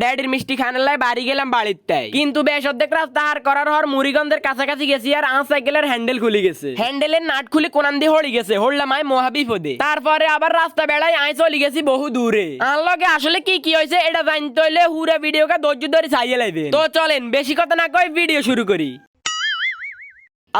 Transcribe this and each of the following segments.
ড্যাডির মিষ্টি খানার বাড়ি গেলাম বাড়িতে, কিন্তু বেশ অর্ধেক রাস্তা হার করার হর মুড়িগঞ্জের কাছাকাছি গেছি আর সাইকেলের হ্যান্ডেল খুলে গেছে। হ্যান্ডেলের নাট খুলে কোনান দিয়ে হড়ি গেছে, হড়লাম আয় মহাবিপদে। তারপরে আবার রাস্তা বেড়ায় আয় চলে গেছি বহু দূরে। আর লগে আসলে কি হয়েছে এটা জানতে হইলে হুরা ভিডিওকে ধৈর্য ধরে চাইয়ে লাইবেন। তো চলেন বেশি কথা না কই ভিডিও শুরু করি।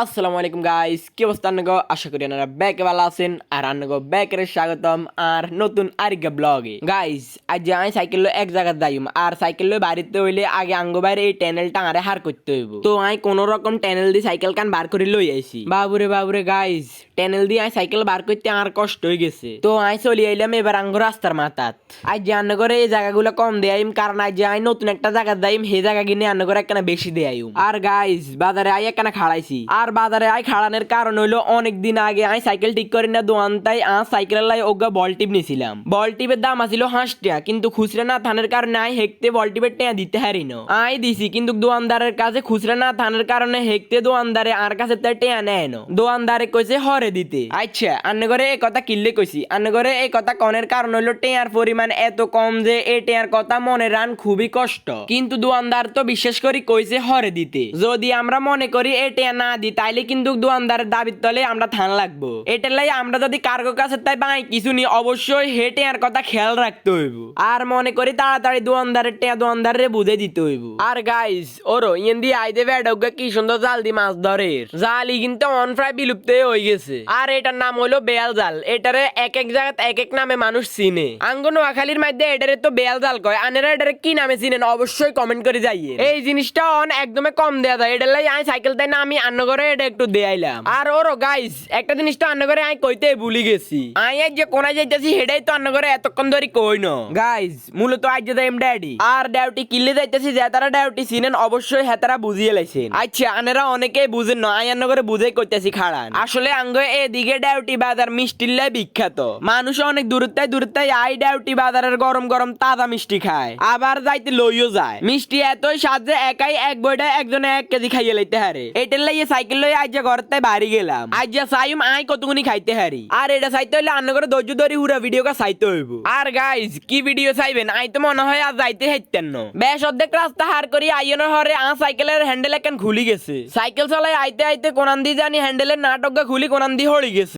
আসসালামু আলাইকুম গাইস, কি অবস্থা আনগো? আশা করি আপনারা ব্যাকে ভালো আছেন আর আনগো ব্যাকের স্বাগতম আর নতুন আরেকটা ব্লগে। গাইস আজ আমি সাইকেল লো এক জায়গা যাইম আর সাইকেল লো বাড়িতে হইলে আগে আঙ্গো বাইরে এই ট্যানেল টাঙারে হার করতে হইব। তো আমি কোন রকম ট্যানেল দিয়ে সাইকেল কান বার করে লই আইছি। বাবুরে গাইস, ট্যানেল দিয়ে আমি সাইকেল বার করতে আর কষ্ট হয়ে গেছে। তো আমি চলে আইলাম এবার আঙ্গো রাস্তার মাথাত। আজ যে আন্নগরে এই জায়গাগুলো কম দেয়াইম, কারণ আজ যে আমি নতুন একটা জায়গা যাইম, সেই জায়গা কিনে আন্নগরে একখানা বেশি দেয়াইম। আর গাইস বাজারে আই একখানা খাড়াইছি। আর বাজারে আই খাড়ানোর কারণ হইলো অনেক দিন আগে আমি সাইকেল ঠিক করি না দোয়ান, তাই সাইকেলের লাই ওগা বল টিপ নিয়েছিলাম। বল টিপের দাম আছিল 5 টাকা, কিন্তু খুচরা না থানার কারণে আই হেকতে বল টিপের টাকা দিতে হারি না। আই দিছি, কিন্তু দোয়ানদারের কাছে খুচরা না থানার কারণে হেকতে দোয়ানদারে আর কাছে তার টাকা নেয় না। দোয়ানদারে কইছে হরে দিতে। আচ্ছা আন্নে করে এই কথা কিনলে কইছি। আন্নে করে এই কথা কনের কারণ হইলো টেয়ার পরিমাণ এত কম যে এই টেয়ার কথা মনে রান খুবই কষ্ট, কিন্তু দোয়ানদার তো বিশেষ করে কইছে হরে দিতে। যদি আমরা মনে করি এই টেয়া না দি তাইলে কিন্তু দোয়ানদারের দাবির তলে আমরা থান লাগবো। এটার লাই আমরা যদি কার্গো কাছে তাই বাই কিছু নি অবশ্যই হেটে আর কথা খেয়াল রাখতে হইব। আর মনে করি তাড়াতাড়ি দোয়ানদারের টেয়া দোয়ানদারে বুঝে দিতে হইব। আর গাইস ওরো ইয়েন দিয়ে আইদে বেডগা কি সুন্দর জাল দি মাছ ধরে, জালই কিন্তু অন প্রায় বিলুপ্ত হয়ে গেছে। আর এটার নাম হলো বেয়াল জাল। এটারে এক এক জায়গায় এক এক নামে মানুষ চিনে। আঙ্গ নোয়াখালীর মধ্যে এটারে তো বেয়াল জাল কয়, আনেরা এটারে কি নামে চিনেন অবশ্যই কমেন্ট করে যাইয়ে। এই জিনিসটা অন একদমই কম দেয়া যায়। এটার লাই আমি সাইকেল তাই না আমি আন্নগরে এটা একটু দেয়াইলাম। আর ওরো গাইস একটা জিনিস তো আন্নগরে আমি কইতে ভুলি গেছি। আই আজ যে কোনায় যাইতেছি হেডাই তো আন্নগরে এতক্ষণ ধরে কই ন। গাইস মূলত আজ যে যাইম ড্যাডি আর ডাউটি কিল্লে যাইতেছি, যে তারা ডাউটি চিনেন অবশ্যই হেতারা বুঝিয়ে লাইছেন। আচ্ছা আনেরা অনেকেই বুঝেন না, আই আন্নগরে বুঝাই কইতেছি খাড়ান। আসলে আঙ্গ এদিকে ডাউটি বাজার মিষ্টিল্লাই বিখ্যাত। মানুষ অনেক দূরত্বাই আই ডাউটি বাজারের গরম গরম তাজা মিষ্টি খায়, আবার যাইতে লইও যায়। মিষ্টি এতই স্বাদ যে একাই এক বইটা একজনে 1 কেজি খাইয়ে লাইতে হারে। এটার লাইয়ে সাইকেল লই আজ যে ঘরতে বাড়ি গেলাম। আজ যে সাইম আই কতগুনি খাইতে হারি। আর এটা চাইতে হইলে আন্ন করে ধৈর্য ধরে হুরা ভিডিও কা চাইতে হইব। আর গাইস কি ভিডিও চাইবেন আই তো মনে হয় আর যাইতে হাইতেন না। বেশ অর্ধেক রাস্তা হার করি আইনের হরে সাইকেলের হ্যান্ডেল একখান খুলি গেছে। সাইকেল চালাই আইতে কোনান দি জানি হ্যান্ডেলের নাটক খুলি কোনান দি হড়ি গেছে।